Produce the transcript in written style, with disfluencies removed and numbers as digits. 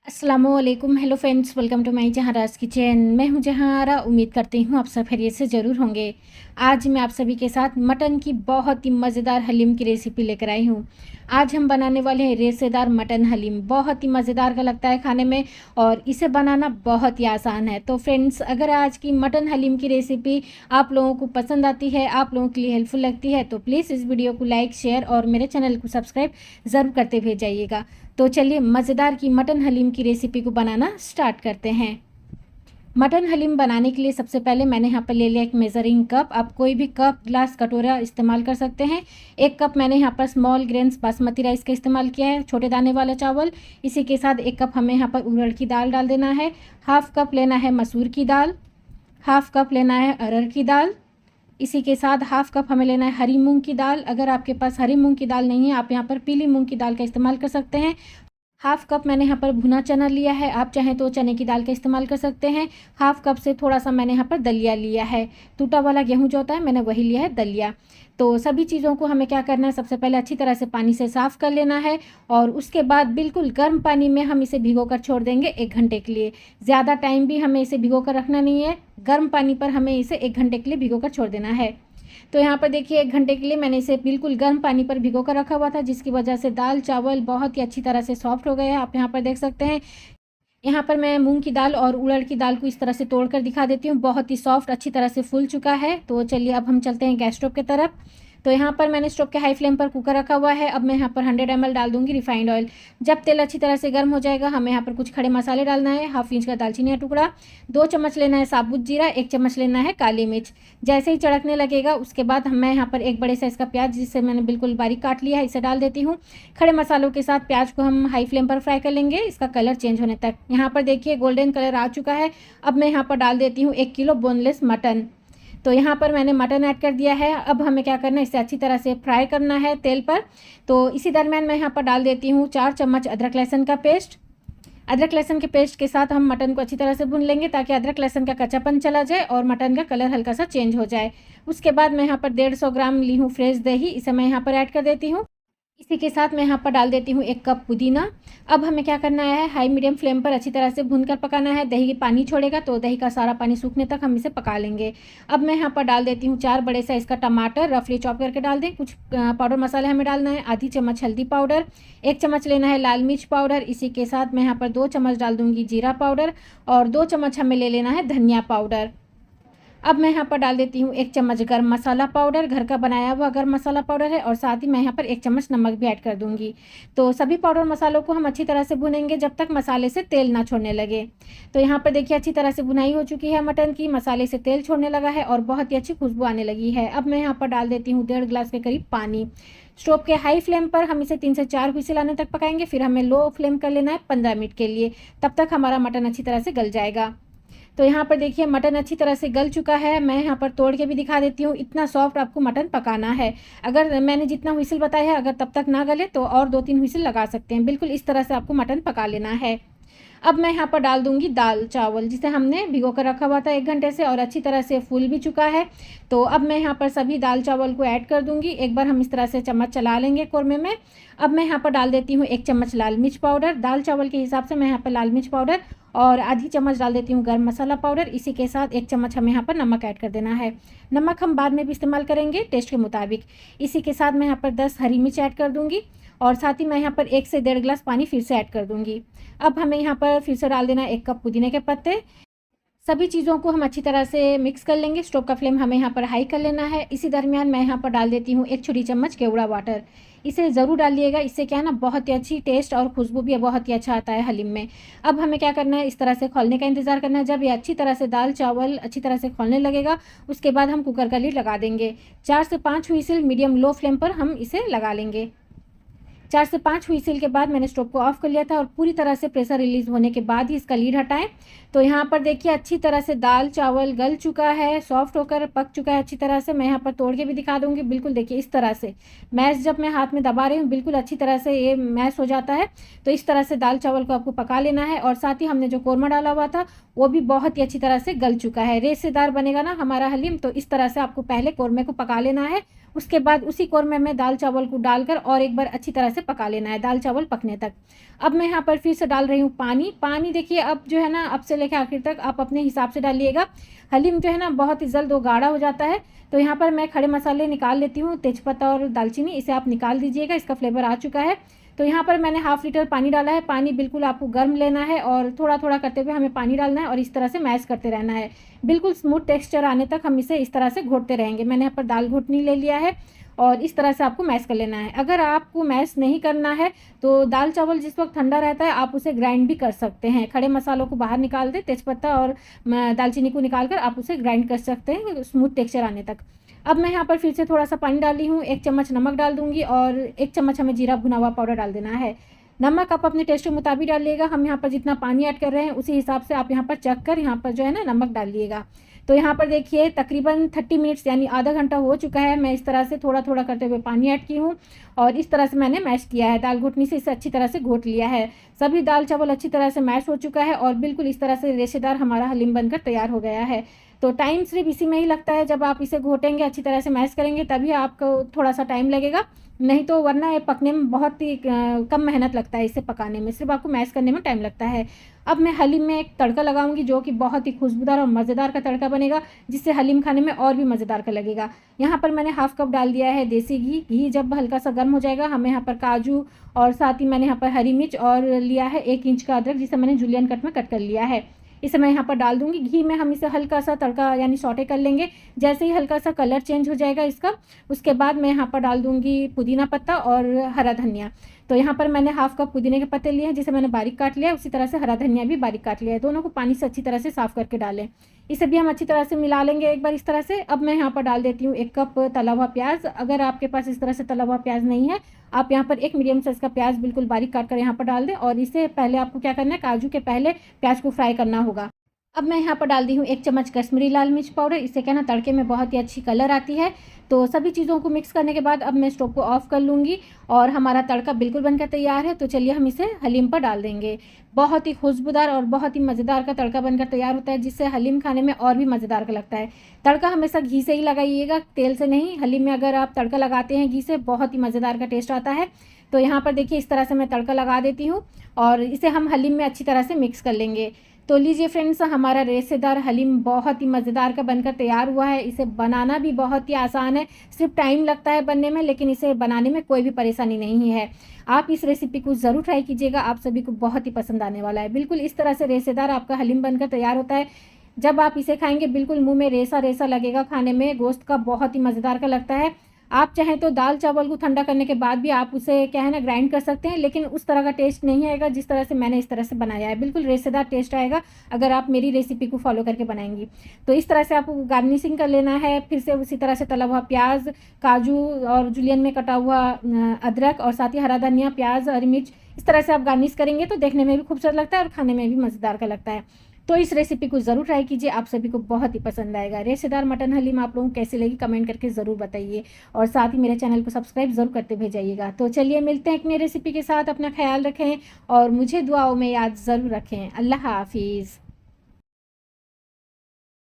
अस्सलामुअलैकुम। Hello friends, welcome to my Zahra's kitchen. मैं हूं जहारा। उम्मीद करती हूं आप सब खैरियत से ज़रूर होंगे। आज मैं आप सभी के साथ मटन की बहुत ही मज़ेदार हलीम की रेसिपी लेकर आई हूं। आज हम बनाने वाले हैं रेशेदार मटन हलीम। बहुत ही मज़ेदार का लगता है खाने में और इसे बनाना बहुत ही आसान है। तो फ्रेंड्स, अगर आज की मटन हलीम की रेसिपी आप लोगों को पसंद आती है, आप लोगों के लिए हेल्पफुल लगती है, तो प्लीज़ इस वीडियो को लाइक, शेयर और मेरे चैनल को सब्सक्राइब ज़रूर करते हुए जाइएगा। तो चलिए मज़ेदार की मटन हलीम की रेसिपी को बनाना स्टार्ट करते हैं। मटन हलीम बनाने के लिए सबसे पहले मैंने यहाँ पर ले लिया एक मेज़रिंग कप। आप कोई भी कप, ग्लास, कटोरा इस्तेमाल कर सकते हैं। एक कप मैंने यहाँ पर स्मॉल ग्रेन्स बासमती राइस का इस्तेमाल किया है, छोटे दाने वाला चावल। इसी के साथ एक कप हमें यहाँ पर उड़द की दाल डाल देना है। हाफ कप लेना है मसूर की दाल, हाफ कप लेना है अरहर की दाल। इसी के साथ हाफ कप हमें लेना है हरी मूंग की दाल। अगर आपके पास हरी मूंग की दाल नहीं है, आप यहाँ पर पीली मूंग की दाल का इस्तेमाल कर सकते हैं। हाफ कप मैंने यहाँ पर भुना चना लिया है, आप चाहें तो चने की दाल का इस्तेमाल कर सकते हैं। हाफ कप से थोड़ा सा मैंने यहाँ पर दलिया लिया है, टूटा वाला गेहूं जो होता है, मैंने वही लिया है दलिया। तो सभी चीज़ों को हमें क्या करना है, सबसे पहले अच्छी तरह से पानी से साफ़ कर लेना है और उसके बाद बिल्कुल गर्म पानी में हम इसे भिगो कर छोड़ देंगे 1 घंटे के लिए। ज़्यादा टाइम भी हमें इसे भिगो कर रखना नहीं है, गर्म पानी पर हमें इसे 1 घंटे के लिए भिगो कर छोड़ देना है। तो यहाँ पर देखिए 1 घंटे के लिए मैंने इसे बिल्कुल गर्म पानी पर भिगो कर रखा हुआ था, जिसकी वजह से दाल चावल बहुत ही अच्छी तरह से सॉफ्ट हो गए हैं। आप यहाँ पर देख सकते हैं। यहाँ पर मैं मूंग की दाल और उड़द की दाल को इस तरह से तोड़कर दिखा देती हूँ। बहुत ही सॉफ्ट अच्छी तरह से फूल चुका है। तो चलिए अब हम चलते हैं गैस स्टोव की तरफ। तो यहाँ पर मैंने स्टोव के हाई फ्लेम पर कुकर रखा हुआ है। अब मैं यहाँ पर 100 ml डाल दूंगी रिफाइंड ऑयल। जब तेल अच्छी तरह से गर्म हो जाएगा, हमें यहाँ पर कुछ खड़े मसाले डालना है। हाफ इंच का दालचीनी का टुकड़ा, 2 चम्मच लेना है साबुत जीरा, 1 चम्मच लेना है काली मिर्च। जैसे ही चड़कने लगेगा उसके बाद मैं यहाँ पर एक बड़े साइज़ का प्याज, जिसे मैंने बिल्कुल बारीक काट लिया है, इसे डाल देती हूँ। खड़े मसालों के साथ प्याज को हम हाई फ्लेम पर फ्राई कर लेंगे, इसका कलर चेंज होने तक। यहाँ पर देखिए गोल्डन कलर आ चुका है। अब मैं यहाँ पर डाल देती हूँ 1 किलो बोनलेस मटन। तो यहाँ पर मैंने मटन ऐड कर दिया है। अब हमें क्या करना है, इसे अच्छी तरह से फ्राई करना है तेल पर। तो इसी दरमियान मैं यहाँ पर डाल देती हूँ 4 चम्मच अदरक लहसुन का पेस्ट। अदरक लहसुन के पेस्ट के साथ हम मटन को अच्छी तरह से भून लेंगे, ताकि अदरक लहसुन का कच्चापन चला जाए और मटन का कलर हल्का सा चेंज हो जाए। उसके बाद मैं यहाँ पर 150 ग्राम ली हूँ फ्रेश दही, इसे मैं यहाँ पर ऐड कर देती हूँ। इसी के साथ मैं यहाँ पर डाल देती हूँ 1 कप पुदीना। अब हमें क्या करना है, हाई मीडियम फ्लेम पर अच्छी तरह से भूनकर पकाना है। दही पानी छोड़ेगा तो दही का सारा पानी सूखने तक हम इसे पका लेंगे। अब मैं यहाँ पर डाल देती हूँ 4 बड़े साइज़ का टमाटर, रफली चॉप करके डाल दें। कुछ पाउडर मसाले हमें डालना है, आधी चम्मच हल्दी पाउडर, 1 चम्मच लेना है लाल मिर्च पाउडर। इसी के साथ मैं यहाँ पर 2 चम्मच डाल दूँगी जीरा पाउडर और 2 चम्मच हमें ले लेना है धनिया पाउडर। अब मैं यहाँ पर डाल देती हूँ 1 चम्मच गर्म मसाला पाउडर, घर का बनाया हुआ गर्म मसाला पाउडर है, और साथ ही मैं यहाँ पर 1 चम्मच नमक भी ऐड कर दूँगी। तो सभी पाउडर मसालों को हम अच्छी तरह से भुनेंगे जब तक मसाले से तेल ना छोड़ने लगे। तो यहाँ पर देखिए अच्छी तरह से भुनाई हो चुकी है मटन की, मसाले से तेल छोड़ने लगा है और बहुत ही अच्छी खुशबू आने लगी है। अब मैं यहाँ पर डाल देती हूँ 1.5 गिलास के करीब पानी। स्टोव के हाई फ्लेम पर हम इसे 3 से 4 व्हिसल आने तक पकाएंगे, फिर हमें लो फ्लेम कर लेना है 15 मिनट के लिए। तब तक हमारा मटन अच्छी तरह से गल जाएगा। तो यहाँ पर देखिए मटन अच्छी तरह से गल चुका है। मैं यहाँ पर तोड़ के भी दिखा देती हूँ। इतना सॉफ्ट आपको मटन पकाना है। अगर मैंने जितना व्हिसल बताया है, अगर तब तक ना गले तो और 2-3 व्हिसल लगा सकते हैं। बिल्कुल इस तरह से आपको मटन पका लेना है। अब मैं यहाँ पर डाल दूंगी दाल चावल, जिसे हमने भिगो कर रखा हुआ था 1 घंटे से और अच्छी तरह से फूल भी चुका है। तो अब मैं यहाँ पर सभी दाल चावल को ऐड कर दूंगी। एक बार हम इस तरह से चम्मच चला लेंगे कौरमे में। अब मैं यहाँ पर डाल देती हूँ 1 चम्मच लाल मिर्च पाउडर। दाल चावल के हिसाब से मैं यहाँ पर लाल मिर्च पाउडर और आधी चम्मच डाल देती हूँ गर्म मसाला पाउडर। इसी के साथ 1 चम्मच हमें यहाँ पर नमक ऐड कर देना है। नमक हम बाद में भी इस्तेमाल करेंगे टेस्ट के मुताबिक। इसी के साथ मैं यहाँ पर 10 हरी मिर्च ऐड कर दूँगी और साथ ही मैं यहाँ पर 1 से 1.5 गिलास पानी फिर से ऐड कर दूँगी। अब हमें यहाँ पर फिर से डाल देना है 1 कप पुदीने के पत्ते। सभी चीज़ों को हम अच्छी तरह से मिक्स कर लेंगे। स्टोव का फ्लेम हमें यहाँ पर हाई कर लेना है। इसी दरमियान मैं यहाँ पर डाल देती हूँ 1 छोटी चम्मच केवड़ा वाटर। इसे ज़रूर डालिएगा, इससे क्या है ना, बहुत ही अच्छी टेस्ट और खुशबू भी बहुत ही अच्छा आता है हलीम में। अब हमें क्या करना है, इस तरह से खौलने का इंतज़ार करना है। जब ये अच्छी तरह से दाल चावल अच्छी तरह से खौलने लगेगा, उसके बाद हम कुकर का लीड लगा देंगे। 4 से 5 व्हिसल मीडियम लो फ्लेम पर हम इसे लगा लेंगे। 4 से 5 व्हिसल के बाद मैंने स्टोव को ऑफ कर लिया था और पूरी तरह से प्रेशर रिलीज़ होने के बाद ही इसका लीड हटाएं। तो यहाँ पर देखिए अच्छी तरह से दाल चावल गल चुका है, सॉफ्ट होकर पक चुका है अच्छी तरह से। मैं यहाँ पर तोड़ के भी दिखा दूँगी। बिल्कुल देखिए इस तरह से मैश, जब मैं हाथ में दबा रही हूँ बिल्कुल अच्छी तरह से ये मैश हो जाता है। तो इस तरह से दाल चावल को आपको पका लेना है। और साथ ही हमने जो कौरमा डाला हुआ था वो भी बहुत ही अच्छी तरह से गल चुका है। रेशेदार बनेगा ना हमारा हलीम, तो इस तरह से आपको पहले कौरमे को पका लेना है। उसके बाद उसी कौर में दाल चावल को डालकर और एक बार अच्छी तरह से पका लेना है, दाल चावल पकने तक। अब मैं यहाँ पर फिर से डाल रही हूँ पानी। पानी देखिए अब जो है ना, अब से लेकर आखिर तक आप अपने हिसाब से डालिएगा। हलीम जो है ना बहुत ही जल्द वो गाढ़ा हो जाता है। तो यहाँ पर मैं खड़े मसाले निकाल लेती हूँ, तेज़पत्ता और दालचीनी, इसे आप निकाल दीजिएगा, इसका फ्लेवर आ चुका है। तो यहाँ पर मैंने हाफ़ लीटर पानी डाला है। पानी बिल्कुल आपको गर्म लेना है और थोड़ा थोड़ा करते हुए हमें पानी डालना है और इस तरह से मैश करते रहना है। बिल्कुल स्मूथ टेक्सचर आने तक हम इसे इस तरह से घोटते रहेंगे। मैंने यहाँ पर दाल घोटनी ले लिया है और इस तरह से आपको मैश कर लेना है। अगर आपको मैश नहीं करना है तो दाल चावल जिस वक्त ठंडा रहता है आप उसे ग्राइंड भी कर सकते हैं। खड़े मसालों को बाहर निकाल दें, तेज़पत्ता और दालचीनी को निकाल कर आप उसे ग्राइंड कर सकते हैं स्मूथ टेक्सचर आने तक। अब मैं यहाँ पर फिर से थोड़ा सा पानी डाली हूँ, 1 चम्मच नमक डाल दूँगी और 1 चम्मच हमें जीरा भुना हुआ पाउडर डाल देना है। नमक आप अपने टेस्ट के मुताबिक डालिएगा। हम यहाँ पर जितना पानी ऐड कर रहे हैं उसी हिसाब से आप यहाँ पर चख कर यहाँ पर जो है ना नमक डालिएगा। तो यहाँ पर देखिए तकरीबन 30 मिनट्स यानी आधा घंटा हो चुका है। मैं इस तरह से थोड़ा थोड़ा करते हुए पानी ऐड की हूँ और इस तरह से मैंने मैश किया है। दाल घुटनी से इसे अच्छी तरह से घोट लिया है। सभी दाल चावल अच्छी तरह से मैश हो चुका है और बिल्कुल इस तरह से रेशेदार हमारा हलीम बनकर तैयार हो गया है। तो टाइम सिर्फ इसी में ही लगता है, जब आप इसे घोटेंगे अच्छी तरह से मैश करेंगे तभी आपको थोड़ा सा टाइम लगेगा, नहीं तो वरना ये पकने में बहुत ही कम मेहनत लगता है। इसे पकाने में सिर्फ आपको मैश करने में टाइम लगता है। अब मैं हलीम में एक तड़का लगाऊंगी जो कि बहुत ही खुशबूदार और मज़ेदार का तड़का बनेगा, जिससे हलीम खाने में और भी मज़ेदार का लगेगा। यहाँ पर मैंने हाफ़ कप डाल दिया है देसी घी। घी जब हल्का सा गर्म हो जाएगा हमें यहाँ पर काजू और साथ ही मैंने यहाँ पर हरी मिर्च और लिया है 1 इंच का अदरक, जिसे मैंने जूलियन कट में कट कर लिया है, इसे मैं यहाँ पर डाल दूंगी। घी में हम इसे हल्का सा तड़का यानी सौटे कर लेंगे। जैसे ही हल्का सा कलर चेंज हो जाएगा इसका, उसके बाद मैं यहाँ पर डाल दूंगी पुदीना पत्ता और हरा धनिया। तो यहाँ पर मैंने हाफ़ कप पुदीने के पत्ते लिए हैं जिसे मैंने बारीक काट लिया है, उसी तरह से हरा धनिया भी बारीक काट लिया है। दोनों को पानी से अच्छी तरह से साफ़ करके डालें। इसे भी हम अच्छी तरह से मिला लेंगे एक बार इस तरह से। अब मैं यहाँ पर डाल देती हूँ 1 कप तला हुआ प्याज। अगर आपके पास इस तरह से तला हुआ प्याज नहीं है, आप यहाँ पर एक मीडियम साइज़ का प्याज बिल्कुल बारीक काट कर यहाँ पर डाल दें और इसे पहले आपको क्या करना है, काजू के पहले प्याज को फ्राई करना होगा। अब मैं यहाँ पर डाल दी हूँ 1 चम्मच कश्मीरी लाल मिर्च पाउडर। इससे क्या ना तड़के में बहुत ही अच्छी कलर आती है। तो सभी चीज़ों को मिक्स करने के बाद अब मैं स्टोव को ऑफ़ कर लूँगी और हमारा तड़का बिल्कुल बनकर तैयार है। तो चलिए हम इसे हलीम पर डाल देंगे। बहुत ही खुशबूदार और बहुत ही मज़ेदार का तड़का बनकर तैयार होता है, जिससे हलीम खाने में और भी मज़ेदार का लगता है। तड़का हमेशा घी से ही लगाइएगा, तेल से नहीं। हलीम में अगर आप तड़का लगाते हैं घी से, बहुत ही मज़ेदार का टेस्ट आता है। तो यहाँ पर देखिए इस तरह से मैं तड़का लगा देती हूँ और इसे हम हलीम में अच्छी तरह से मिक्स कर लेंगे। तो लीजिए फ्रेंड्स, हमारा रेशेदार हलीम बहुत ही मज़ेदार का बनकर तैयार हुआ है। इसे बनाना भी बहुत ही आसान है, सिर्फ टाइम लगता है बनने में, लेकिन इसे बनाने में कोई भी परेशानी नहीं है। आप इस रेसिपी को ज़रूर ट्राई कीजिएगा, आप सभी को बहुत ही पसंद आने वाला है। बिल्कुल इस तरह से रेशेदार आपका हलीम बनकर तैयार होता है। जब आप इसे खाएंगे बिल्कुल मुंह में रेसा रेसा लगेगा, खाने में गोश्त का बहुत ही मज़ेदार का लगता है। आप चाहें तो दाल चावल को ठंडा करने के बाद भी आप उसे क्या है ना ग्राइंड कर सकते हैं, लेकिन उस तरह का टेस्ट नहीं आएगा जिस तरह से मैंने इस तरह से बनाया है। बिल्कुल रेशेदार टेस्ट आएगा अगर आप मेरी रेसिपी को फॉलो करके बनाएंगी। तो इस तरह से आपको गार्निशिंग कर लेना है। फिर से उसी तरह से तला हुआ प्याज, काजू और जुलियन में कटा हुआ अदरक और साथ ही हरा धनिया, प्याज, हरी मिर्च, इस तरह से आप गार्निश करेंगे तो देखने में भी खूबसूरत लगता है और खाने में भी मज़ेदार का लगता है। तो इस रेसिपी को ज़रूर ट्राई कीजिए, आप सभी को बहुत ही पसंद आएगा। रेशेदार मटन हलीम आप लोगों को कैसी लगी कमेंट करके ज़रूर बताइए और साथ ही मेरे चैनल को सब्सक्राइब ज़रूर करते भेजाइएगा। तो चलिए मिलते हैं एक नई रेसिपी के साथ। अपना ख्याल रखें और मुझे दुआओं में याद ज़रूर रखें। अल्लाह हाफिज़।